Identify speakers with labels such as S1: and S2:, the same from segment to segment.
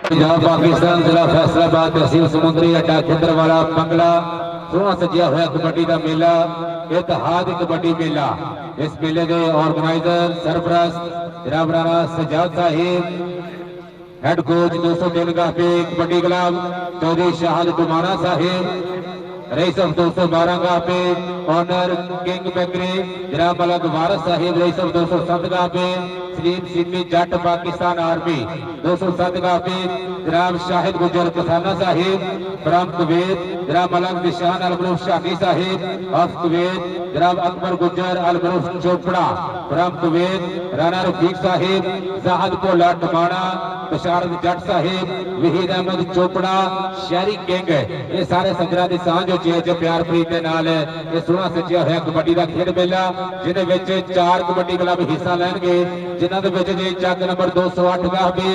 S1: पंजाब पाकिस्तान जिला फैसलाबाद तहसील समुद्री अड्डा खिंदरवाला बंगला सोहना सजिया हुआ कबड्डी का मेला इतिहाद कबड्डी मेला। इस मेले के ऑर्गेनाइजर सरपरस्त जनाब राणा सजाद साहिब, हेड कोच 203 का कबड्डी क्लब चौधरी शाहद दुमाना साहिब, रईस ऑफ 212 का पे ऑनर किंग बेकरी जनाब मलक वारस साहिब, रईस ऑफ 207 का पे सलीम सिमी जट पाकिस्तान आर्मी, 207 का पे जनाब शाहिद गुजर कसाना साहिब फ्राम कुवैत, जनाब मलक निशान अलमरूफ शाही साहिब ऑफ कुवैत, जनाब अकबर गुजर अलमरूफ चोपड़ा फ्राम कुवैत, राना रफीक साहिब, जाहद कोला टमाना, बशारत जट साहिब, वहीद अहमद चोपड़ा, शहरी किंग, ये सारे संगरां दी सांझ चेज प्यार प्रीत के नाल ये सोहना सजिया होया कबड्डी का खेड मेला जिहदे विच 4 कबड्डी क्लब हिस्सा लैणगे, जिन्हां दे विच जी जग नंबर 208 का पे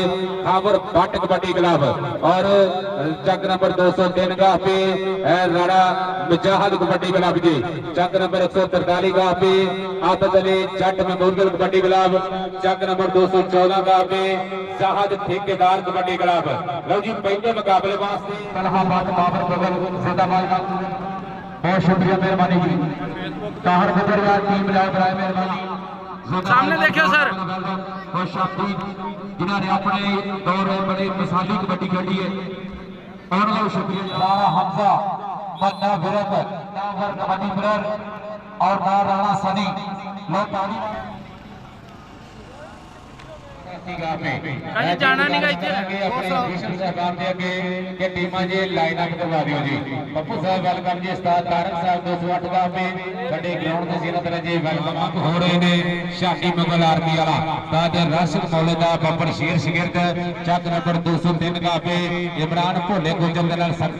S1: खावर भट्ट कबड्डी क्लब और जग नंबर 203 का पे राणा मुजाहिद कबड्डी क्लब जी, जग नंबर 143 का पे आदत अली जट मेमोरियल कबड्डी क्लब, जग नंबर 214 का पे जाहद ठेकेदार कबड्डी क्लब। लो जी पहले मुकाबले वास्ते इलाहाबाद बाबर बगल जिंदाबाद, बहुत शुक्रिया मेहरबानी जी। ताहर गुजरवार टीम लाए बराए मेहरबानी
S2: सामने देखियो सर,
S1: जिन्होंने अपने दौर में बड़ी मिसाली कबड्डी खेली है और शुक्रिया। राणा हमजा मन्ना विरत नावर कबड्डी प्लेयर और ना राणा सनी
S2: कहीं जाना नहीं गई
S1: टीमां जी लाइन अप करवा दियो जी। पप्पू साहब वेलकम जी, उस्ताद तारक साहब 208 का पे बड़े ग्राउंड के जीनत ने जी वेलकम हो रहे ने शाही मुगल आर्मी वाला उस्ताद राशिद मौलदा बब्बर शेर शिगिर्द, चक नंबर 203 का पे इमरान भोले गुजर दे नाल सत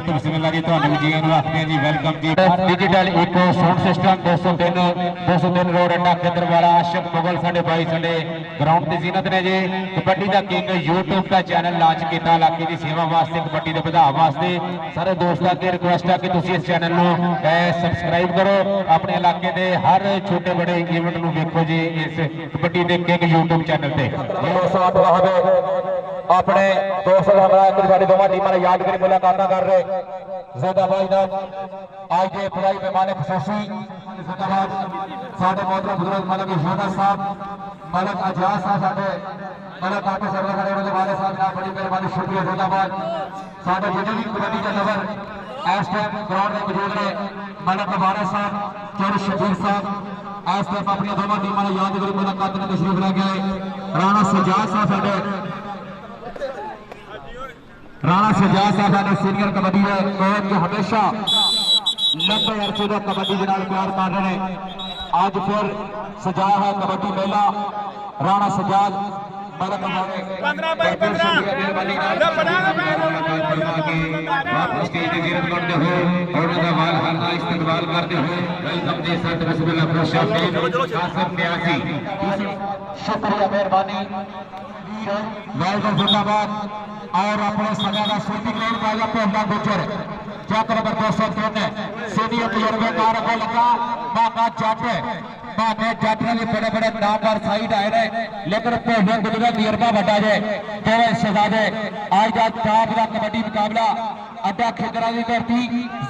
S1: बिस्मिल्लाह जी ਤੁਹਾਨੂੰ ਜੀ ਨੂੰ ਆਖਦੇ ਜੀ ਵੈਲਕਮ ਜੀ। Digital echo sound system 203 road अड्डा खिंदरवाला आशिक मुगल साडे भाई साडे ग्राउंड की जीनत ने जी। कबड्डी का किंग यूट्यूब का चैनल लॉन्च किया इलाके की सेवा वास्ते कबड्डी के बढ़ाव वास्ते। सारे दोस्तों की रिक्वेस्ट है कि तुम इस चैनल को सबसक्राइब करो, अपने इलाके के हर छोटे बड़े इवेंट को देखो जी इस कबड्डी के किंग यूट्यूब चैनल पर। अपने दोस्त साड़ी दोवां टीमां ने यादगारी मुलाकात कर रहे जिंदाबाद आज के पढ़ाई पैमाने खसूसी जिंदाबाद साडे मोहतरम बुजुर्ग मलक योदा साहब, मलक अजाज साहब, साडे मलक आके सरवर खड़े वाले वाले साहब ना बड़ी मेहरबानी शुक्रिया जिंदाबाद। साडे जिन्हें भी कबड्डी का नंबर इस टाइम ग्राउंड में मौजूद ने मलक वारस साहब, चौधरी शबीर साहब इस टाइम अपनी दोनों टीमां ने यादगारी मुलाकात में तशरीफ ला गए। राणा सजाद साहब साडे राणा सजाद साहब सीनियर कबड्डी है कोच जो हमेशा लंबे अरसे तक कबड्डी के नाल प्यार कर रहे हैं। आज फिर सजाया है कबड्डी मेला राणा सजाद इस्तेमाल करते हुए शुक्रिया मेहरबानी जिंदाबाद। और अपने सजा का शूटिंग लेन वाला पहला गुजर चक नंबर 203 सीनियर तजुर्बेकार को लगा बाका जट भाने जट ने बड़े बड़े नाम पर साइड आए ने लेकिन पहले गुजर तजुर्बा बड़ा जे दोवें शहजादे आज का टॉप का कबड्डी मुकाबला अड्डा खिदरा की धरती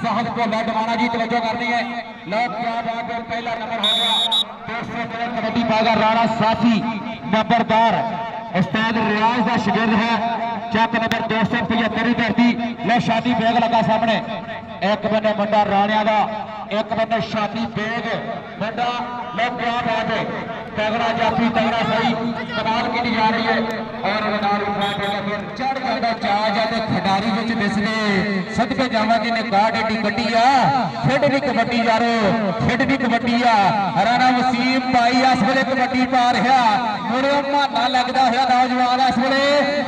S1: साहब को लडवाना जी तवज्जो करनी है। लोग क्या बात है, पहला नंबर हो गया 203 कबड्डी पाएगा राणा साफी नंबरदार उस्ताद रियाज का शिगिर्द है, चक नंबर 275 धरती ले शादी बेग लगा सामने, एक बने मुंडा राणिया का एक बने शादी बेग मुंडा लोग क्या बात है तगड़ा जाफी तगड़ा सही कमाल की जा रही है और चढ़ जाता चाह जाते खिडारी में दिसने सदके जावांगे ने गाड़ एडी कड्डी आ खेड भी कबड्डी यारो खेड भी कबड्डी आ। राणा वसीम भाई इस वेले कबड्डी पा रहा मुड़े माना लगता हुआ नौजवान इस वेले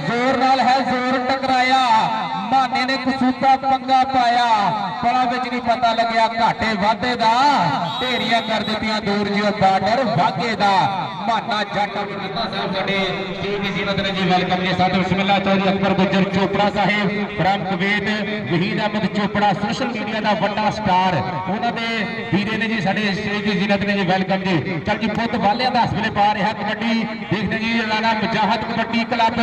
S1: जोर नाल है जोर टकराया माने ने ਕਸੂਤਾ ਪੰਗਾ ਪਾਇਆ ਪਲਾਂ ਵਿੱਚ ਨਹੀਂ ਪਤਾ ਲੱਗਿਆ ਘਾਟੇ ਵਾਧੇ ਦਾ ਢੇਰੀਆਂ ਕਰ ਦਿੱਤੀਆਂ ਦੂਰ ਜਿਉ ਬਾਰਡਰ ਵਾਗੇ ਦਾ ਮਾਨਾ ਜੱਟ ਅਮਰਤਾ ਸਾਹਿਬ ਸਾਡੇ ਟੀਮ ਦੀ ਜ਼ੀਨਤ ਨੇ ਜੀ ਵੈਲਕਮ ਜੀ ਸਾਥ ਬਿਸਮਿਲ੍ਲਾ ਚੌਧਰੀ ਅਕਬਰ ਗੁੱਜਰ ਚੋਪੜਾ ਸਾਹਿਬ ਬ੍ਰਹਮ ਕਵੇਦ ਵਹੀਦ ਅਹਿਮਦ ਚੋਪੜਾ ਸੋਸ਼ਲ ਮੀਡੀਆ ਦਾ ਵੱਡਾ ਸਟਾਰ ਉਹਨਾਂ ਦੇ ਵੀਰੇ ਨੇ ਜੀ ਸਾਡੇ ਸਟੇਜ ਦੀ ਜ਼ੀਨਤ ਨੇ ਜੀ ਵੈਲਕਮ ਜੀ ਚੱਲ ਜੀ ਪੁੱਤ ਵਾਲਿਆਂ ਦਾ ਹਸਪਲੇ ਪਾ ਰਿਹਾ ਕਬੱਡੀ ਦੇਖਦੇ ਜੀ ਰਾਣਾ ਮੁਜਾਹਦ ਕਬੱਡੀ ਕਲੱਬ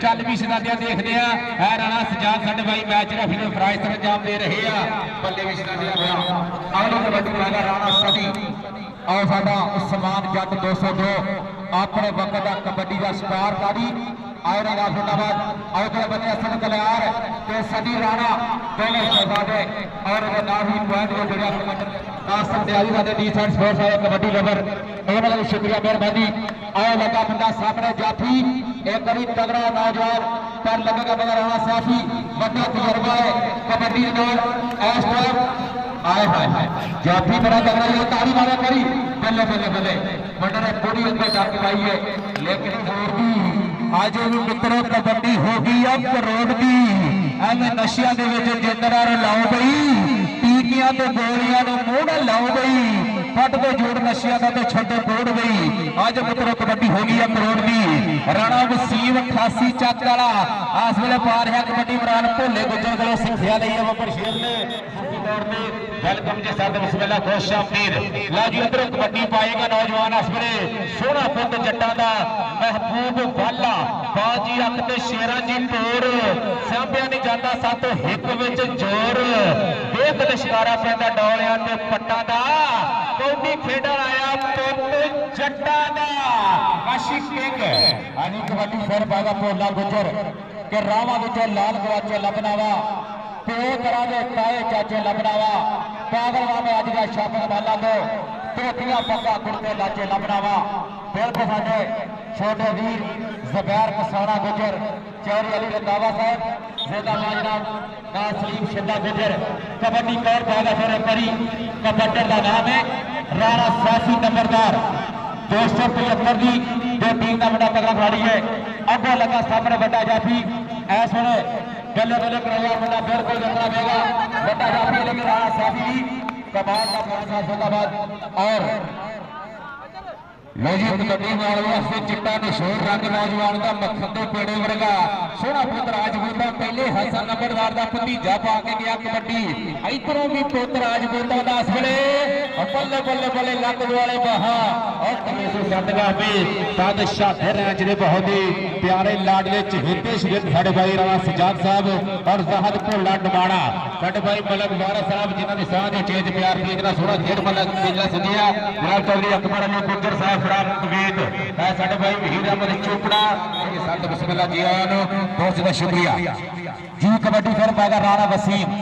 S1: ਚੱਲ ਵੀ ਸਦਾਦਿਆਂ ਦੇਖਦੇ ਆ ਇਹ ਰਾਣਾ ਸਜਾਦ ਸਾਡੇ ਬਾਈ ਮੈਚ ਰਫੀ ਨੂੰ ਪ੍ਰਾਈਜ਼ ਸਰੰਜਾਮ ਦੇ ਰਹੇ ਆ ਬੱਲੇ ਵੀ ਸਦਾਦਿਆਂ ਹੋਇਆ ਆਉ ਕਬੱਡੀ ਵਾਲਾ ਰਾਣਾ ਸਦੀ ਆਓ ਸਾਡਾ ਉਸਮਾਨ ਜੱਟ 202 ਆਪਣੇ ਵਕਤ ਦਾ ਕਬੱਡੀ ਦਾ ਸਟਾਰ ਕਾਦੀ ਆਏ ਰਾਣਾ ਜ਼ਿੰਦਾਬਾਦ ਆਓ ਤੇ ਬੰਦੇ ਅਸਲ ਕਲਿਆਰ ਤੇ ਸਦੀ ਰਾਣਾ ਦੋਵੇਂ ਸ਼ਹਿਜ਼ਾਦੇ ਔਰ ਉਹਦੇ ਨਾਲ ਹੀ ਪੁਆਇੰਟ ਦੇ ਜੁੜਿਆ ਕਬੱਡੀ ਆਸਮ ਦੇ ਆਲੀ ਸਾਡੇ ਡੀਸੈਂਟ ਸਪੋਰਟਸ ਵਾਲੇ ਕਬੱਡੀ ਲਵਰ ਉਹਨਾਂ ਦਾ ਸ਼ੁਕਰੀਆ ਮਿਹਰਬਾਨੀ ਆਓ ਲੱਗਾ ਬੰਦਾ ਸਾਹਮਣੇ ਜਾਫੀ ਇੱਕ ਵਾਰੀ ਤਗੜਾ ਨੌਜਵਾਨ ਪਰ ਲੱਗੇਗਾ ਬਗਰ ਰਾਣਾ ਸਾਫੀ ਵੱਡਾ ਤਜਰਬਾ ਹੈ ਕਬੱਡੀ ਨਾਲ ਇਸ ਟਾਈਮ ਆਏ ਹਾਏ ਜਾਫੀ ਬੜਾ ਤਗੜਾ ਹੈ ਤਾੜੀ ਮਾਰਿਆ ਕਰੀ ਬੱਲੇ ਬੱਲੇ ਬੱਲੇ ਵੱਡਾ ਨੇ ਥੋੜੀ ਅੱਗੇ ਡੱਕ ਪਾਈ ਹੈ ਲੇਕਿਨ ਹੋਰ ਵੀ ਅੱਜ ਵੀ ਮਿੱਤਰੋ ਕਬੱਡੀ ਹੋ ਗਈ ਆ ਕਰੋੜ ਦੀ ਐਵੇਂ ਨਸ਼ਿਆਂ ਦੇ ਵਿੱਚ ਜਿੰਦਰਾ ਲਾਓ ਬਈ ਟੀਕਿਆਂ ਤੇ ਗੋਲੀਆਂ ਨੂੰ ਮੂੰਹ ਨਾ ਲਾਓ ਬਈ ਫੱਟ ਦੇ ਜੋੜ ਨਸ਼ਿਆਂ ਦਾ ਤੇ ਛੱਡੋ ਕੋੜ ਬਈ ਅੱਜ ਮਿੱਤਰੋ ਕਬੱਡੀ ਹੋ ਗਈ ਆ ਕਰੋੜ ਦੀ ਰਾਣਾ ਵਸੀਮ 88 ਚੱਕ ਵਾਲਾ ਇਸ ਵੇਲੇ ਪਾ ਰਿਹਾ ਕਬੱਡੀ ਮਰਾਨ ਭੋਲੇ ਗੁੱਜਰ ਕੋਲੋਂ ਸਿੱਖਿਆ ਲਈ ਆ ਬੱਬਰ ਸ਼ੇਰ ਨੇ ਸਿੱਧੀ ਤੌਰ ਤੇ ਵੈਲਕਮ ਜੀ ਸਾਧ ਬਿਸਮਿਲ੍ਲਾ ਖੁਸ਼ ਆਮਦੀਦ ਲਾ ਜੀ ਅੰਦਰ ਕਬੱਡੀ ਪਾਏਗਾ ਨੌਜਵਾਨ ਇਸ ਵੇਲੇ ਸੋਹਣਾ ਪੁੱਤ ਜੱਟਾਂ ਦਾ ਮਹਿਬੂਬ ਵਾਲਾ ਬਾਜੀ ਅੱਖ ਤੇ ਸ਼ੇਰਾਂ ਜੀ ਤੋੜ ਸਾਂਭਿਆ ਨਹੀਂ ਜਾਂਦਾ ਸਾਤੋਂ ਹਿੱਕ ਵਿੱਚ ਜ਼ੋਰ ਦੇਖ ਲਿਸ਼ਕਾਰਾ ਪੈਂਦਾ ਡੋਲਿਆਂ ਤੇ ਪੱਟਾਂ ਦਾ ਕੌਡੀ ਖੇਡਣ ਆਇਆ ਪੁੱਤ ਜੱਟਾਂ ਦਾ ਆਸ਼ਿਕ ਕਿੰਗ ਆਨੀ ਕਬੱਡੀ ਫਿਰ ਪਾਗਾ ਭੋਲਾ ਗੁੱਜਰ ਕਿ ਰਾਵਾਂ ਵਿੱਚੋਂ ਲਾਲ ਗਵਾਚੇ ਲੱਭਣਾਵਾ ਪਿਓ ਕਰਾਂ ਦੇ ਤਾਏ ਚਾਚੇ ਲੱਭਣਾਵਾ ਪਾਗਲਵਾਵੇਂ ਅੱਜ ਦਾ ਸ਼ਾਪਿੰਗ ਮਾਲਾਂ ਤੋਂ ਧੋਤੀਆਂ ਪੱਗਾ ਕੁੜਤੇ ਲਾਚੇ ਲੱਭਣਾਵਾ ਬਿਲਕੁਲ ਸਾਡੇ ਛੋਟੇ ਵੀਰ ਜ਼ਬੈਰ ਕਸਾਰਾ ਗੁੱਜਰ ਚੌਰੀ ਅਲੀ ਰੰਦਾਵਾ ਸਾਹਿਬ ਜ਼ਿੰਦਾਬਾਦ ਜਨਾਬ ਨਾ ਸਲੀਮ ਸ਼ਿੰਦਾ ਗੁੱਜਰ ਕਬੱਡੀ ਕੌਰ ਪਾਗਾ ਫਿਰ ਪਰੀ ਕਬੱਡਰ ਦਾ ਨਾਮ ਹੈ ਰਾਣਾ ਸਾਫੀ ਨੰਬਰਦਾਰ 275 ਦੀ ਜੋ ਟੀਮ ਦਾ ਵੱਡਾ ਤਗੜਾ ਖਿਡਾਰੀ ਹੈ ਅੱਗੋਂ ਲੱਗਾ ਸਾਹਮਣੇ ਵੱਡਾ ਜਾਫੀ ਐਸ ਵੇਲੇ ਬੱਲੇ ਬੱਲੇ ਕਰਾਇਆ ਵੱਡਾ ਬਿਲਕੁਲ ਜੱਟਣਾ ਪਏਗਾ ਵੱਡਾ ਜਾਫੀ ਲੇਕਿਨ ਰਾਣਾ ਸਾਫੀ ਵੀ ਕਮਾਲ ਦਾ ਪ੍ਰੋਸਾ ਜ਼ਿੰਦਾਬਾਦ ਔਰ ਲੋ ਜੀ ਕਬੱਡੀ ਨਾਲ ਵਾਸਤੇ ਚਿੱਟਾ ਨਿਸ਼ੋਰ ਰੰਗ ਨੌਜਵਾਨ ਦਾ ਮੱਖਣ ਦੇ ਪੇੜੇ ਵਰਗਾ ਸੋਹਣਾ ਪੁੱਤ ਰਾਜਪੂਤਾਂ ਪਹਿਲੇ ਹਸਨ ਨੰਬਰਦਾਰ ਦਾ ਭਤੀਜਾ ਪਾ ਕੇ ਗਿਆ ਕਬੱਡੀ ਇਧਰੋਂ ਵੀ ਪੁੱਤ ਰਾਜਪੂਤਾਂ ਦਾ ਇਸ ਵੇਲੇ ਬੱਲੇ ਬੱਲੇ ਬੱਲੇ ਲੱਕ ਦੁਆਲੇ ਬਹਾ ਔਰ ਕਮੇ ਸੋ ਸਦਗਾ ਵੀ ਬਾਦਸ਼ਾਹ ਦੇ ਰੈਂਚ ਦੇ ਬਹੁਤ ਹੀ ਪਿਆਰੇ ਲਾਡਲੇ ਚਹੇਤੇ ਸ਼ਗਿਰਦ ਸਾਡੇ ਭਾਈ ਰਾਣਾ ਸਜਾਦ ਸਾਹਿਬ ਔਰ ਜ਼ਹਦ ਭੋਲਾ ਡਮਾਣਾ ਸਾਡੇ ਭਾਈ ਮਲਕ ਵਾਰਾ ਸਾਹਿਬ ਜਿਨ੍ਹਾਂ ਦੀ ਸਾਹ ਦੇ ਚੇਜ ਪਿਆਰ ਦੀ ਜਿਹੜਾ ਸੋਹਣਾ ਖੇਡ ਮਲਕ ਤੇਜਾ ਸੰਧਿਆ ਜਨਾਬ ਚੌਧਰੀ ਅਕਬਰ ਅਲੀ ਗੁੱਜਰ ਸਾਹਿਬ ਬ੍ਰਹਮ ਕਵੇਦ ਹੈ ਸਾਡੇ ਭਾਈ ਵਹੀਦ ਅਹਿਮਦ ਚੋਪੜਾ ਇਹ ਸੰਤ ਬਿਸਮਿਲ੍ਲਾ ਜੀ ਆਇਆਂ ਨੂੰ ਬਹੁਤ ਜ਼ਿਆਦਾ ਸ਼ੁਕਰੀਆ ਜੀ ਕਬੱਡੀ ਫਿਰ ਪਾਏਗਾ ਰਾਣਾ ਵਸੀਮ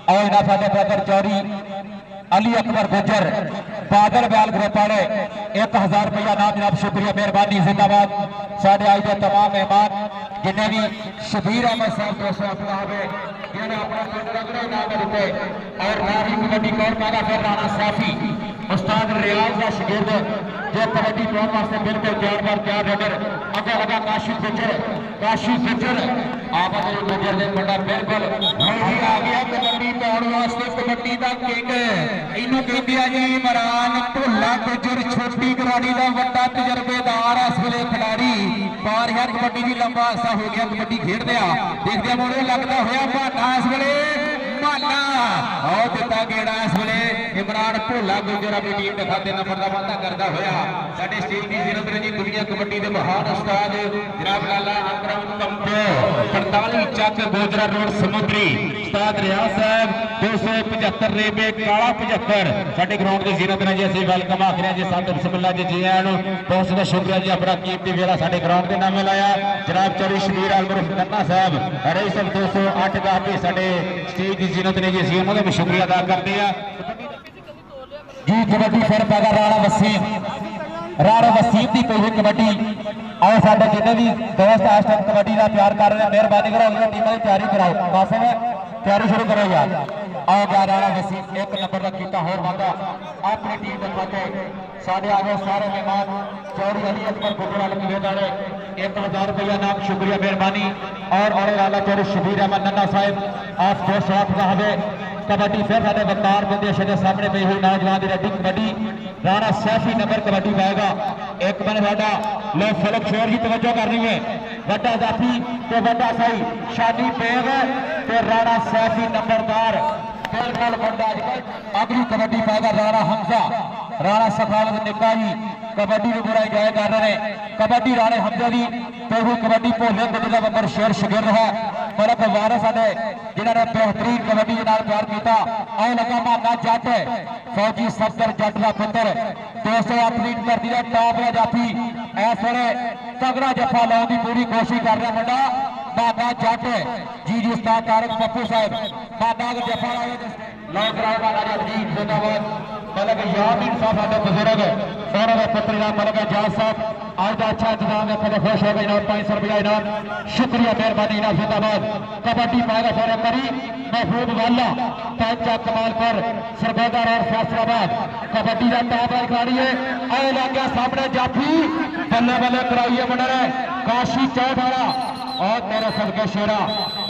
S1: ਔਰ ਇਹਨਾਂ ਸਾਡੇ ਬ੍ਰਦਰ ਚੌਧਰੀ अली अकबर गुजर बादल बैल ग्रुप वाले 1000 रुपया नाम जनाब शुक्रिया मेहरबानी जिंदाबाद साढ़े आज के तमाम मेहमान जिन्हें भी शबीर अहमद साहब दोस्तों अपना जिन्हें अपना नाम दिते और नारी कबड्डी कौन पाएगा फिर राणा साफी उस्ताद रियाज का शागिर्द जो कबड्डी कौन वास्ते बिल्कुल तैयार रेडर अगर लगा काशी गुजर आप गुजर ने बड़ा बिल्कुल आ गया कबड्डी पाने वास्ते कबड्डी का किंग ਇਹਨੂੰ ਕਹਿੰਦੇ ਆ ਜੀ ਇਮਰਾਨ ਭੁੱਲਾ ਗੁੱਜਰ ਛੋਟੀ ਕਰਾੜੀ ਦਾ ਵੱਡਾ ਤਜਰਬੇਦਾਰ ਇਸ ਵੇਲੇ ਖਿਡਾਰੀ ਪਾ ਰਿਹਾ ਕਬੱਡੀ ਦੀ ਲੰਬਾ ਅਰਸਾ ਹੋ ਗਿਆ ਕਬੱਡੀ ਖੇਡਦੇ ਆ ਦੇਖਦੇ ਆ ਮੋੜੇ ਲੱਗਦਾ ਹੋਇਆ ਭਾਟਾ ਇਸ ਵੇਲੇ ਮਾਨਾ ਆਉ ਦਿੱਤਾ ਗੇੜਾ ਇਸ ਵੇਲੇ ਇਮਰਾਨ ਭੁੱਲਾ ਗੁੱਜਰ ਆਪਣੀ ਟੀਮ ਦੇ ਖਾਤੇ ਨੰਬਰ ਦਾ ਵਾਅਦਾ ਕਰਦਾ ਹੋਇਆ ਸਾਡੇ ਸਟੇਜ ਦੀ ਜ਼ਿੰਦਗੀ ਨੇ ਜੀ ਦੁਨੀਆ ਕਬੱਡੀ ਦੇ ਮਹਾਨ ਉਸਤਾਦ ਜਨਾਬ ਲਾਲਾ ਅਕਰਮ ਕੰਪੋ 48 ਚੱਕ ਗੋਜਰਾ ਰੋਡ ਸਮੁੰਦਰੀ ਉਸਤਾਦ ਰਿਆਜ਼ ਸਾਹਿਬ 275 ਰੇਬੇ ਕਾਲਾ 75 ਸਾਡੇ ਗਰਾਊਂਡ ਦੀ ਜ਼ਿੰਦਗੀ ਨੇ ਜੀ ਅਸੀਂ ਵੈਲਕਮ ਆਖਿਆ ਜੀ ਸੰਤ ਬਿਸਮਿਲ੍ਲਾ ਜੀ ਜੀ ਆਇਆਂ ਨੂੰ ਬਹੁਤ ਜ਼ਿਆਦਾ ਸ਼ੁਕਰੀਆ ਜੀ ਆਪਣਾ ਕੀਮਤੀ ਵੇਲਾ ਸਾਡੇ ਗਰਾਊਂਡ ਦੇ ਨਾਮੇ ਲਾਇਆ ਜਨਾਬ ਚੌਧਰੀ ਸ਼ਬੀਰ ਅਲਮਰੂਫ ਕੰਨਾ ਸਾਹਿਬ ਰਹੀ ਸਭ 208 ਦਾ ਵੀ ਸਾਡੇ ਸਟੇਜ ਦੀ ਜ਼ਿੰਦਗੀ ਨੇ ਜੀ ਅਸੀਂ ਉਹਨਾਂ ਦਾ ਵੀ ਸ਼ੁਕਰੀਆ ਅਦਾ ਕਰਦੇ ਆ ਜੀ ਕਬੱਡੀ ਫਿਰ ਪੈਦਾ ਰਾਣਾ ਵਸੀਮ ਦੀ ਪਈ ਹੋਈ ਕਬੱਡੀ ਆਓ ਸਾਡੇ ਜਿੰਨੇ ਵੀ ਦੋਸਤ ਇਸ ਟਾਈਮ ਕਬੱਡੀ ਦਾ ਪਿਆਰ ਕਰ ਰਹੇ ਮਿਹਰਬਾਨੀ ਕਰੋ ਉਹਨਾਂ ਟੀਮਾਂ ਦੀ ਤਿਆਰੀ ਕਰਾਓ ਕਾਸਿਮ
S3: तैयारी शुरू करो यार। आओ जा राणा वसीम एक नंबर का कीता होर वादा अपनी टीम के खाते साढ़े आगे सारे मेहमान चौधरी अली अकबर गुजराल किले वाले 1000 रुपया नाम शुक्रिया मेहरबानी और आने वाला चौधरी शबीर अहमद नन्ना साहब आप 200 का हवे कबड्डी फिर साढ़े वकार बंदे के सामने पई हुई नौजवान की रेडी कबड्डी राणा सैफी नंबर कबड्डी पाएगा एक बन वाडा लो फलक शोर की तवज्जो करनी है वड्डा जाफी ते वड्डा सही शादी बेग ते राणा सैफी नंबरदार बिल्कुल बंदा अगली कबड्डी पाएगा राणा हमजा राणा सखावत निक्का जी कबड्डी की बुराई जाए कर रहे हैं कबड्डी राणे हमजा की तो वो कबड्डी भोले गुजर का बंबर शेर शगिर है मलक वारस साडे जिन्होंने बेहतरीन कबड्डी के नाल प्यार किया आओ लगा माना जट फौजी सफदर जट का पुत्र 200 एथलीट धरती का टॉप का जाफी इस वे तगड़ा जफा लाने की पूरी कोशिश कर रहा मुंडा माना जट जी जी उस्ताद तारक पप्पू साहब माना जफा मलक याद इंसाफ साडे बुजुर्ग सोने के पुत्र मलक एजाज साहब आज का अच्छा इंतजाम देखो खुश हो गए इनाम 500 रुपया इनाम शुक्रिया मेहरबानी इनाम जिंदाबाद कबड्डी पाएगा सारे करी महबूब वाला पंचा कमालपुर सरगोदर और फैसलाबाद कबड्डी का टॉप खिलाड़ी है आए लग गया सामने जाफी बल्ले बल्ले कराइए बना काशी चौथ वाला और तेरे सदके शेरा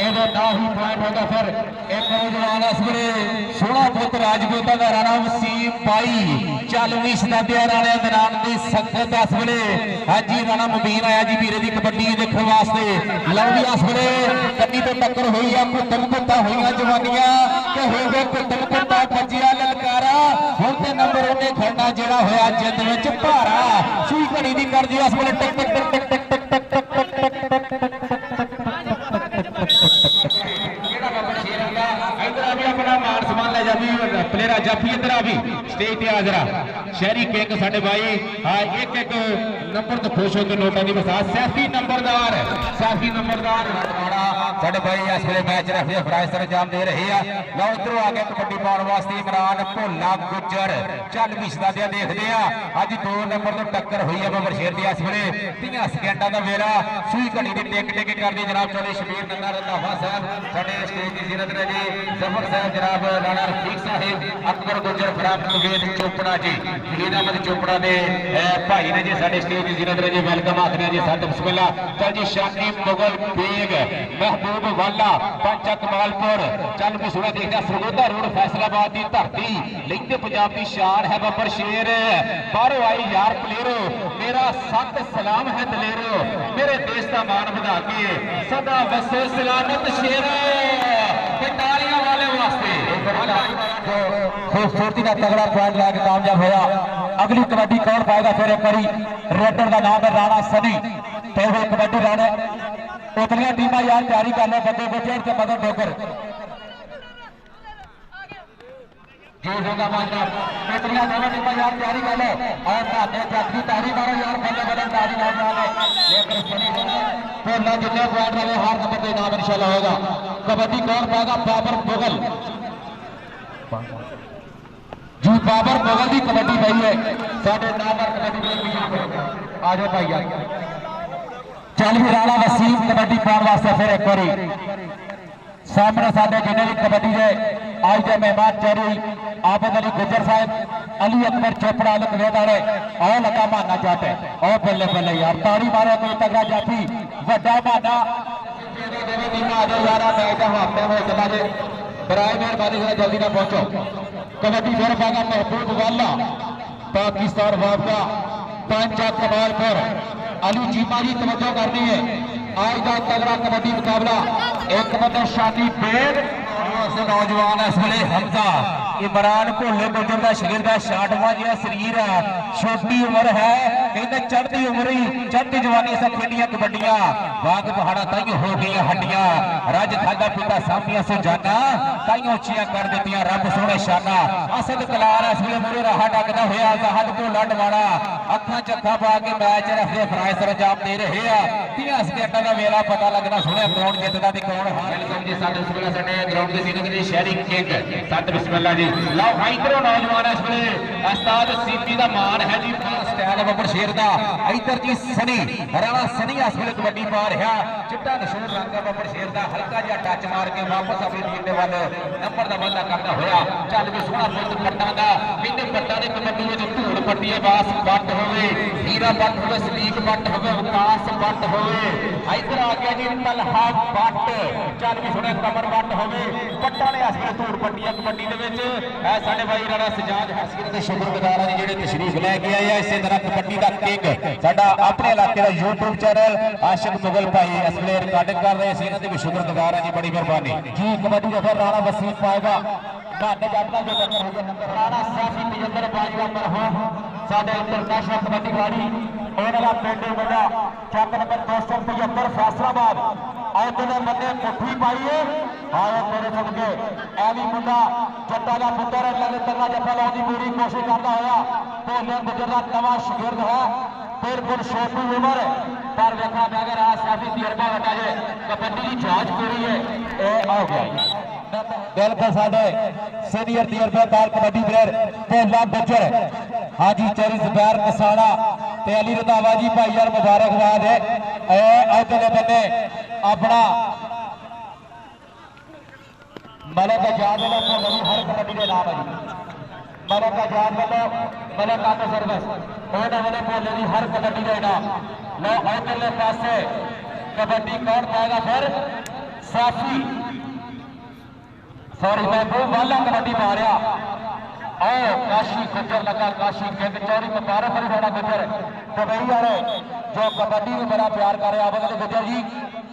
S3: ਇਹਦੇ ਨਾਲ ਹੀ ਪੁਆਇੰਟ ਹੋਗਾ ਫਿਰ ਇੱਕ ਨੌਜਵਾਨ ਇਸ ਵੇਲੇ ਸੋਹਣਾ ਪੁੱਤ ਰਾਜਪੂਤਾਂ ਦਾ ਰਾਣਾ ਵਸੀਮ ਪਾਈ 40ਵੀਂ ਸ਼ਤਾਬਦੀ ਰਾਣਿਆਂ ਦੇ ਨਾਮ ਦੀ ਸੰਗਤ ਇਸ ਵੇਲੇ ਹਾਜੀ ਰਾਣਾ ਮੁਬੀਨ ਆਇਆ ਜੀ ਵੀਰੇ ਦੀ ਕਬੱਡੀ ਦੇਖਣ ਵਾਸਤੇ ਲਓ ਵੀ ਇਸ ਵੇਲੇ ਕੰਨੀ ਤੋਂ ਟੱਕਰ ਹੋਈ ਆ ਕੁੱਤਮ ਕੁੱਤਾ ਹੋਈਆਂ ਜਵਾਨੀਆਂ ਕਿ ਹੋ ਗਏ ਕੁੱਤਮ ਕੁੱਤਾ ਭੱਜਿਆ ਲਲਕਾਰਾ ਹੁਣ ਤੇ ਨੰਬਰ ਉਹਨੇ ਖੜਨਾ ਜਿਹੜਾ ਹੋਇਆ ਜਿੱਦ ਵਿੱਚ ਭਾਰਾ ਸੂਈ ਘੜੀ ਦੀ ਕਰਦੀ ਇਸ ਵੇਲੇ ਟਕ ਟਕ ਟਕ ਟਕ ਟਕ ਟਕ ਟਕ प्लेयर जाफी इधर आ भी स्टेज पे आ जरा शहरी किंग साडे भाई हाँ एक एक नंबर तो खुश होकर नोटा की बसा सैफी नंबरदार साडे भाई इस वे मैच रखते फराइज सर अंजाम दे रहे हैं लो इधरों आ गए कबड्डी पाने वास्ते इमरान भोला गुजर चल भी शताब्दियां देखते हैं अज 2 नंबर तो टक्कर हुई है बबर शेर की इस वे 30 सेकंडा का वेला सूई घड़ी की टेक टेक करते जनाब चौधरी शबीर नन्ना रंधावा साहब साडे स्टेज की जीरत ने जी जफर साहब जनाब राणा रफीक साहब अकबर गुजर फराब वेद चोपड़ा जी फरीद अहमद चोपड़ा ने भाई ने जी साडे स्टेज की जीरत ने जी वेलकम आखने जी साथ बिस्मिल्लाह चल जी शानी मुगल बेग महबूब वाला पंचा कमालपुर चल भी सुना देखदा सरगोदा रोड फैसलाबाद की धरती लेंदे पंजाब की शान है बबर शेर बाहरों आई यार प्लेयरो मेरा सत सलाम है दलेरो मेरे देश का मान बढ़ा के सदा वसे सलामत शेर तालियां वाले वास्ते खूबसूरती का तगड़ा पॉइंट लैके कामयाब होया अगली कबड्डी कौन पाएगा फिर एक बारी रेडर का नाम है राणा सनी तो वो कबड्डी राणे उतलियां टीमां यार तैयारी कर लो बंदे गुजर के मदद होकर जो होगा माशा उतलियां दोनों टीमां यार तैयारी कर लो और साथे जाफी तारी मारो यार बल्ले बल्ले तारी मार वाले लेकर सनी तो ना जितने पॉइंट वाले हर नंबर के नाम इंशाल्लाह होगा कबड्डी कौन पाएगा बाबर मुगल जी बाबर मुगल की कबड्डी पाई है साढ़े नाम कबड्डी आ जाओ भाई चल भी राणा वसीम कबड्डी पाने वास्ते फिर एक बारी सामने साढ़े जिन्हें भी कबड्डी है आज के मेहमान चौधरी आबद अली गुजर साहब अली अकबर चोपड़ा वाले और लगा माना जट और बल्ले बल्ले यार तारी मारे कोई तगड़ा जाफी वड्डा माना बराए मेहरबानी से जल्दी ना पहुंचो कबड्डी फिर पाएगा महबूब वाला पाकिस्तान वापका पंचा कमालपुर अली चीमा जी तवज्जो करनी है आज का तगड़ा कबड्डी मुकाबला एक बंदे शादी बेग नौजवान इस वे हमजा इमरान भोले गुजर का शरीर का 66वां जिहा शरीर है छोटी उम्र है कहते चढ़ती उम्र ही चढ़ती जवानी सब खेलियां कबड्डियां बाग पहाड़ा ताइयों हो गई हड्डियां रज खादा पीता सामिया सो जाना ताइयों उचियां कर दित्तियां रब सोहने शाना असद कलार इस वे मूरे राह डकदा होया जहद भोला डवाड़ा अखां चक्का पा के मैच रखदे फराइज सर अंजाम दे रहे हैं 30 सेकंडां दा वेला पता लगना सोहने कौन जितदा ते कौन हार जी साडे बिस्मिल्लाह साडे ग्राउंड दे सीनियर जी शहरी किंग साडे बिस्मिल्लाह जी लो भाई इधरों नौजवान इस वे उस्ताद सीपी दा मान है जी स्टाइल बबर शेर दा इधर जी सनी राणा सनी इस वे कबड्डी पा रहा चिट्टा निशान रंग का बबर शेर का हल्का जिहा टच मार के वापस अपनी टीम के वाल नंबर का वादा करता होया चल भी सोहना पुल पट्टा का इन्हें पट्टा ने कबड्डी में धूड़ पट्टी है बास पट होवे हीरा पट होवे सलीक पट होवे विकास पट होवे इधर आ गया जी तलहा पट चल भी सोहना कमर पट होवे पट्टा ने असली धूड़ पट्टी है कबड्डी दे विच ऐ साडे भाई राणा सजाद हसीन ते शुक्रगुजार ने जेहड़े तशरीफ लैके आए हैं इसे तरह कबड्डी का किंग साडा अपने इलाके का यूट्यूब चैनल आशिक मुगल भाई इस वे रिकॉर्डिंग कर रहे हैं इन्हां दे भी शुक्रगुजार है जी बड़ी मेहरबानी जी कबड्डी का फिर राणा वसीम पाएगा भाटे जाता जो टक्कर हो गया नंबर राणा साफी तजंदर पाएगा मरहूम साडे इंटरनेशनल कबड्डी खिलाड़ी ओनला पेंडू बड़ा चक नंबर 275 फैसलाबाद आए तेरे बंदे मुट्ठी पाइए आए तेरे सदके एवी मुंडा जट्टा का पुत्र लगे तरला जफा लाने की पूरी कोशिश करता होया भोले गुजर का नवा शागिर्द है बिल्कुल छोटी उम्र पर देखा अगर आज साफी तजर्बा बता है कबड्डी की जांच पूरी है ए आ गया बिल्कुल साडे सीनियर तजर्बेकार कबड्डी प्लेयर भोला गुजर हाजी चेरी जुबैर कसाना ते अली रंधावा जी भाई यार मुबारकबाद है ए अगले बन्ने अपना मलक आजाद वाला भोला जी हर कबड्डी के नाम है जी मलक आजाद वाला मलक आटो सर्विस उन्होंने वाले भोले जी हर कबड्डी का इनाम लो अगले पासे कबड्डी कौन पाएगा फिर साफी सॉरी महबूब वाला कबड्डी मारिया और काशी गुजर लगा काशी किंग चौरी मुबारक अली राणा गुजर दुबई वाले जो कबड्डी में बड़ा प्यार कर रहे हैं गुजर जी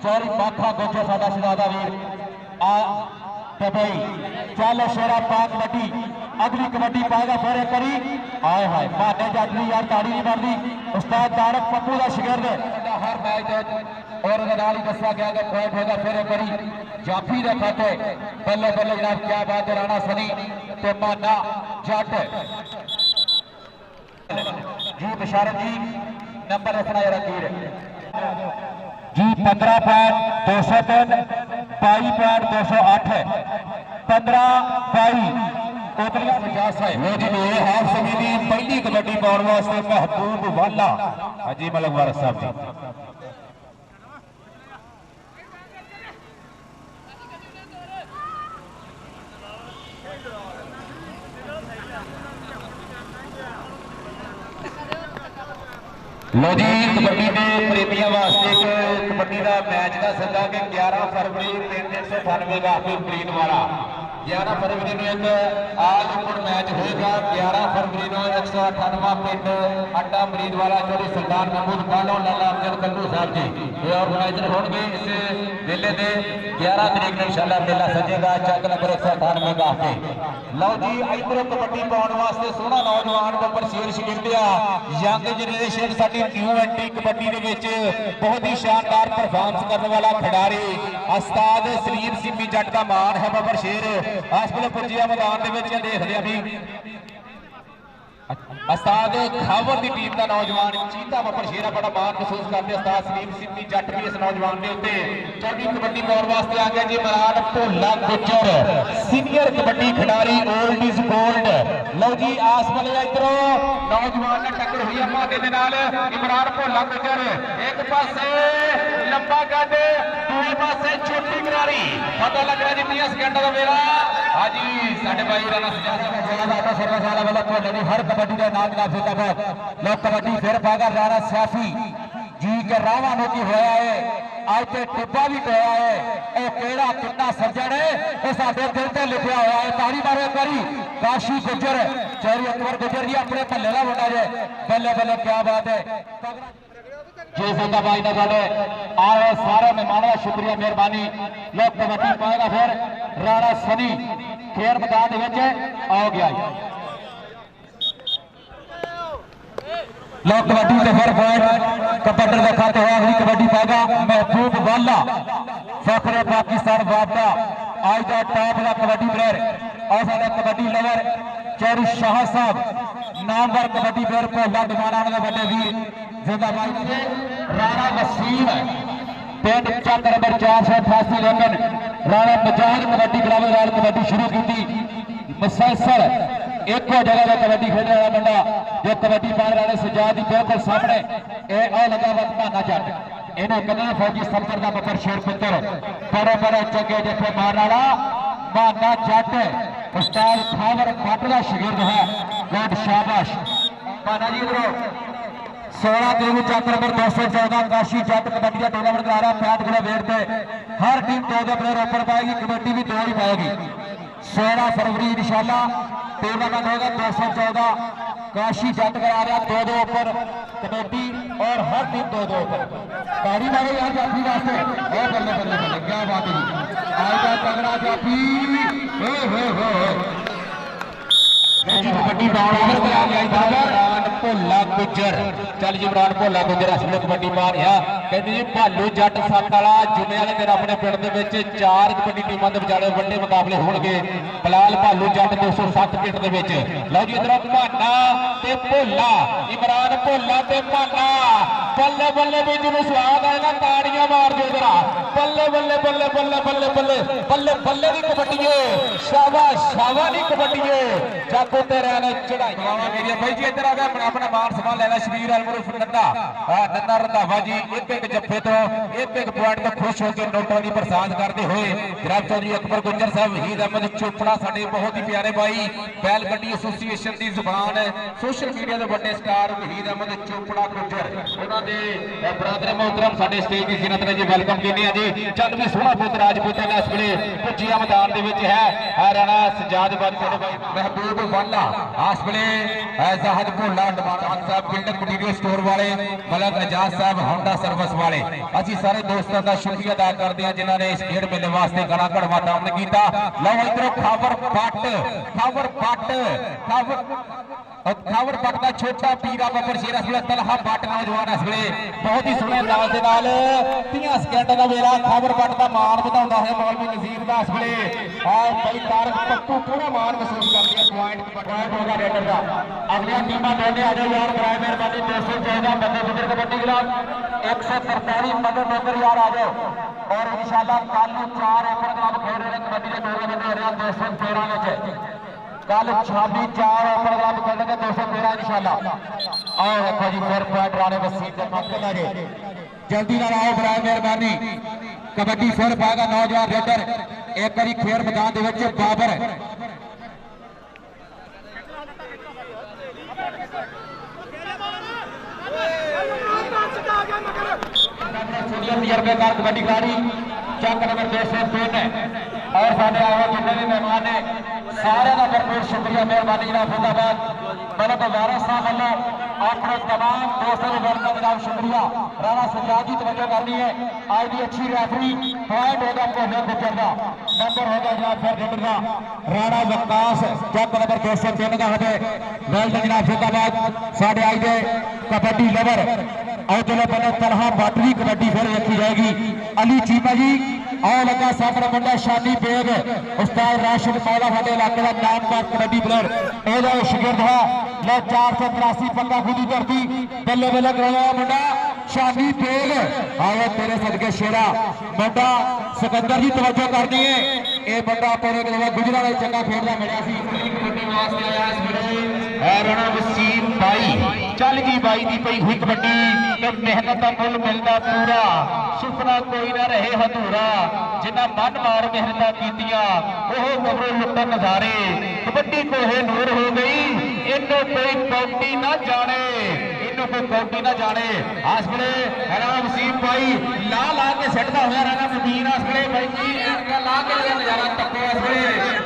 S3: चौरी माखा गुजर साडा शहजादा वीर आ दुबई चल शेरा पा कबड्डी अगली कबड्डी पाएगा फिर एक करी आए हाय माने जाती यार ताड़ी नहीं मारती उस्ताद तारक पप्पू का शिगिर्द हर मैच और दसा गया कि पॉइंट होगा फिर एक करी जाफी का खाते बल्ले बल्ले जनाब क्या बात है राणा सनी ते माना जट जी बशारत जी नंबर रखना जरा तीर जी 15.203 22.208 15-22 कोतलियां 50 है वो जी ये हाफ समय की पहली कबड्डी पाने वास्ते महबूब वाला हाजी मलक वारस साहब जी लो जी कबड्डी के प्रेमियों वास्ते एक कबड्डी का मैच का सदा कि 11 फरवरी 398 का ग्रीन वाला 11 फरवरी में एक आल ओपन मैच होगा 11 फरवरी को 198 पिंड अड्डा मरीद वाला चौधरी सरदार महमूद कालो लाला अफजल कल्लू साहब जी ये ऑर्गेनाइजर होंगे इस मेले के 11 तरीक को इंशाल्लाह मेला सजेगा चक नंबर 198 का आके लो जी इधर कबड्डी पाने वास्ते सोहना नौजवान बब्बर शेर शिगिर्दिया यंग जनरेशन साडी न्यू एंटी कबड्डी दे विच बहुत ही शानदार परफॉर्मेंस करने वाला खिडारी उस्ताद सलीम सिम्मी जट का मान है बब्बर शेर इस वेले पुजिया मैदान दे विच देखदे आ भी उस्ताद खावर की टीम का नौजवान चीता बब्बर शेर बड़ा मान महसूस करते उस्ताद सलीम सिम्मी जट भी इस नौजवान के उत्ते चौथी कबड्डी पाने वास्ते आ गया जी मरान भोला गुजर सीनियर कबड्डी खिडारी ओल्ड इज गोल्ड लो जी आस वाले इधरों नौजवान ने टक्कर हुई है माटे दे नाल इमरान भोला गुजर एक पासे लंबा गड दूसरे पासे छोटी करारी पता लग रहा जी 30 सेकंड का मेरा हाजी साडे भाई राणा सजाद आटा सर्विस वाला वाला भोले दी हर कबड्डी का नाम ना जिंदाबाद लोग कबड्डी फिर पागा राणा साफी जी के रावा नोकी होया है आज ते टिब्बा भी पाया है ए केड़ा कितना सज्जन है ये साडे दिल ते लिखा हुआ है ताड़ी मारो करी काशी गुजर चौरी अकबर गुजर जी अपने भल्ले का मुंडा जे बल्ले बल्ले क्या बात है जी जिंदाबाद ना साडे आए सारे मेहमानों का शुक्रिया मेहरबानी लोग कबड्डी पाएगा फिर राणा सनी खेल मैदान आ गया लोग कबड्डी से फिर पॉइंट कबड्डी का खाते हुए अगली कबड्डी पाएगा महबूब वाला फखरे पाकिस्तान वापदा आज का टॉप का कबड्डी प्लेयर और साडा कबड्डी लवर चौरी शाह साहब नामवर कबड्डी प्लेयर भोला दमाना वाले बड़े वीर जिंदाबाद राणा वसीम पिंड चक नंबर 488 लेकिन राणा मुजाहिद कबड्डी क्लब नाल कबड्डी शुरू की मुसलसल एक जगह पर कबड्डी खेलने वाला बंदा जो कबड्डी पाने वाले सजाद बिल्कुल सामने ए लगा वक्त भाना जट इन्हें कहते फौजी सफर का बबर शेर पुत्र बड़े बड़े चंगे जत्थे मारने वाला माना जट उस्ताद खावर भट्ट का शागिर्द है। बहुत शाबाश माना जी। इधरों 16 तेलुगु चैप्टर नंबर 214 काशी जट कबड्डी का टूर्नामेंट करा रहा है 65 किलो वेट पे। हर टीम 2 प्लेयर ऊपर पाएगी, कमेटी भी 2 ही पाएगी। 16 फरवरी इंशाल्लाह टूर्नामेंट होगा 214 काशी जट करा रहा 2-2 ऊपर कमेटी और हर टीम 2-2 ऊपर। ताड़ी मारो यार जाफी वास्ते। ओ बल्ले बल्ले बल्ले क्या बात है जी, आएगा तगड़ा जाफी। कबड्डी बाउंडर करा गया इमरान भोला गुजर। चल जी इमरान भोला गुजर असले कबड्डी मारिया कहते जी भालू जट सत्त वाला जुमे वाले दिन अपने पिंड दे विच 4 कबड्डी टीमां दे विचाले वड्डे मुकाबले होणगे। फिलहाल भालू जट 207 पिंड दे विच। लो जी इधरों भाना ते भोला, इमरान भोला ते भाना बल्ले बल्ले भी जिन्हों स्वाद आए ना ताड़ियां मार दो जरा। बल्ले बल्ले बल्ले बल्ले बल्ले बल्ले बल्ले बल्ले दी कबड्डी शाबाश शाबाश दी कबड्डी जागो तेरे ने चढ़ाइयां मेरी भाई जी। इधर आ गया अपना मान सम्मान लेना शबीर अलमरूफ नन्ना नन्ना रंधावा जी। एक जफ्फे तो एक पॉइंट तो खुश होकर नोटों की प्रसाद करते हुए जनाब चौधरी अकबर गुज्जर साहब वहीद अहमद चोपड़ा साडे बहुत ही प्यारे भाई बैलगड्डी एसोसीएशन की जुबान सोशल मीडिया के बड़े स्टार वहीद अहमद चोपड़ा गुज्जर उन्होंने बरादर मोहतरम साडे स्टेज की जिन्नत ने जी वेलकम कहने जी। चल भी सोहना पुत राजपूत ने इस वे भुजिया मैदान है राणा सजाद महबूब वाला इस वे जाहद भोला डमान साहब बिल्डर मटीरियल स्टोर वाले मलक एजाज साहब होंडा सर्विस वाले असी सारे दोस्तों का शुक्रिया अदा करते हैं जिन्होंने इस खेड मेले वास्ते गड़ा घड़वा दामन किया। लो इधरों खावर पट का छोटा पीरा बबर शेर इस वे तलहा पट नौजवान इस वे बहुत ही सोहने अंदाज के नाल 30 सेकंड का वेला खावर पट का मान बढ़ाता है मौलवी नजीर का इस वे भाई तारक पप्पू पूरा मान महसूस करती है। पॉइंट होगा रेडर का। अगलियां टीमां दोने आ जाओ यार बराए मेहरबानी 214 मध्य प्रदेश कबड्डी क्लब 143 मदद नगर यार आ जाओ। और इंशाल्लाह कल 4 ओपन क्लब खेल रहे हैं कबड्डी के टूर्नामेंट हो रहा 213 में कल 26 4 ओपन क्लब खेलेंगे 213 इंशाल्लाह। आओ देखो जी फिर पॉइंट राणे वसीम के मौके लगे जल्दी ना आओ बराए मेहरबानी। कबड्डी फिर पाएगा नौजवान रेडर एक बारी खेल मैदान दे विच बाबर तजर्बेकार कबड्डी खिलाड़ी चक नंबर 203 है और साढ़े आए जितने भी मेहमान ने सारे का भरपूर शुक्रिया मेहरबानी जनाब फरीदाबाद मलक वारिस साहब वालों अपने तमाम दोस्तों को वेलकम जनाब शुक्रिया। राणा सजाद की तवज्जो करनी है आज की अच्छी रेफरी पॉइंट होगा भोले गुजर का नंबर होगा जनाब फिर रेडर का राणा वकास चक नंबर 203 का है वेल जनाब फरीदाबाद साढ़े आई दे कबड्डी लवर और चलो पहले तलहा बाटवी कबड्डी फिर रखी जाएगी। अली चीमा जी आओ लगा सामने मुंडा शानी बेग उस्ताद राशिद मौला साडे इलाके का नामवर कबड्डी प्लेयर एदा शागिर्द है। लो 483 पक्का खुदी धरती बल्ले बल्ले कराया मुंडा शानी बेग आओ तेरे सदके शेरा मुंडा सिकंदर जी तवज्जो करनी है ये मुंडा अपने गुजरा में चंगा खेलदा मिलिया सी कबड्डी वास्ते आया इस वीरे राणा वसीम भाई। चल जी बाई दी पई हुई कबड्डी तो मेहनत का मुल मिलता पूरा सुपना कोई ना रहे अधूरा जिन्ना मन मार मेहनत कीतियां ओह कबरों लुटन नजारे कबड्डी कोहे नूर हो गई इन्हों कोई कौटी ना जाने इन्हों कोई कौटी ना जाने। इस वे राणा वसीम भाई ला ला के सटता हुआ राणा मुबीन इस वे भाई जी ला के नजारा टप्पो इस वे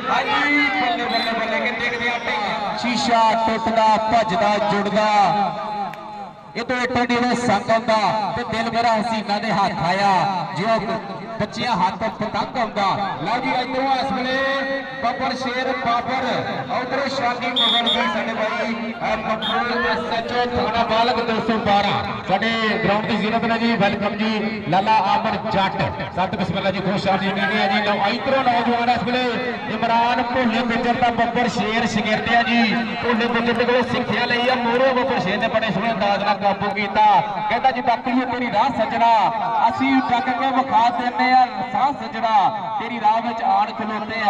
S3: बल्ले बल्ले बल्ले के देखते शीशा टुटदा भजदा जुड़दा ये तो एक ने संग आंदा ते दिल मेरा हसीना दे हाथ आया जो बच्चियां हाथ पतंग आंदा। लो जी इधरों इस वे बबर शेर बाबर उधर शादी मगन भी साडे भाई मकबूल एसएचओ थाना बालक 212 साडे ग्राउंड की जीनत ने जी वेलकम जी लाला आमर जट सत बिस्मिल्लाह जी खुश जी ने जी। लो इधरों नौजवान इस वे इमरान भोले गुजर का बबर शेर शागिर्द है जी भोले गुजर के सिक्ख्या लई है मोरो बबर शेर ने बड़े सोहने अंदाज नाल काबू किया कहता जी तकिए तेरी राह सजना असी टक के विखा देने साह सजना तेरी राह में आन खलोते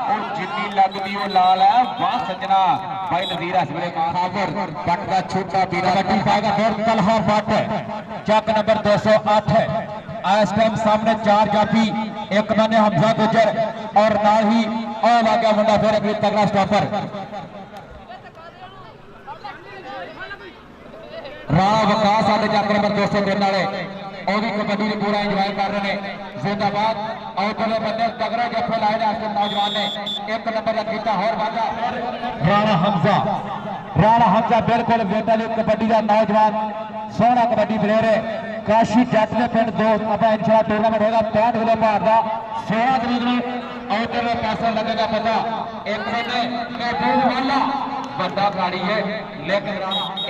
S3: और जिन्नी लगदी वो लाल है वाह सजना। भाई नजीर इस वे खावर पट का छोटा पीरा पाएगा फिर तलहा पट ਚੱਕ ਨੰਬਰ 208 है इस टाइम सामने 4 जाफी एक बने हमजा गुजर और नाल ही और आ गया मुंडा फिर अगली तगड़ा स्टॉपर राणा विकास साडे ਚੱਕ नंबर 203 वाले ਉਹ ਵੀ कबड्डी ਨੂੰ पूरा इंजॉय कर रहे हैं जिंदाबाद और चलो बंदे तगड़े जफे लाए ने इस नौजवान ने एक नंबर का कीता होर वादा राणा हमजा बिल्कुल बेटा ने कबड्डी का नौजवान सोहना कबड्डी प्लेयर है काशी जट ने पिंड दो अपना इंशाल्लाह टूर्नामेंट होगा 65 किलो भार का 16 तरीक में और चलो पैसा लगेगा पता एक बंदे महबूब वाला बड़ा खिलाड़ी है लेकिन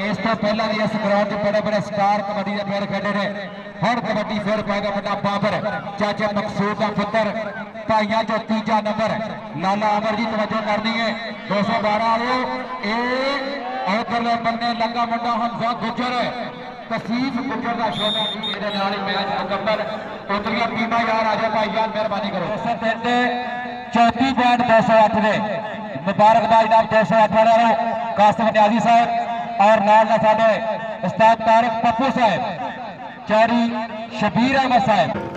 S3: इस तो पहला भी इस ग्राउंड से बड़े बड़े स्टार कबड्डी के प्लेयर खेले ने हर कबड्डी फिर पाएगा बड़ा बाबर चाचा मकसूद का पुत्र भाइयों जो तीजा नंबर लाला अमर जी तवज्जो करनी है 212 वालों उधरले बन्ने लगा मुंडा हमजा गुजर कसीफ गुजर का छोटा ये मैच मुकम्मल उधरिया टीमा यार आ जाए भाईजान मेहरबानी करो 34.208 ने मुबारकबाद जनाब 208 वाले कासिम न्याजी साहब और नाल साडे उस्ताद तारिक पप्पू साहब चारी शबीर अहमद साहब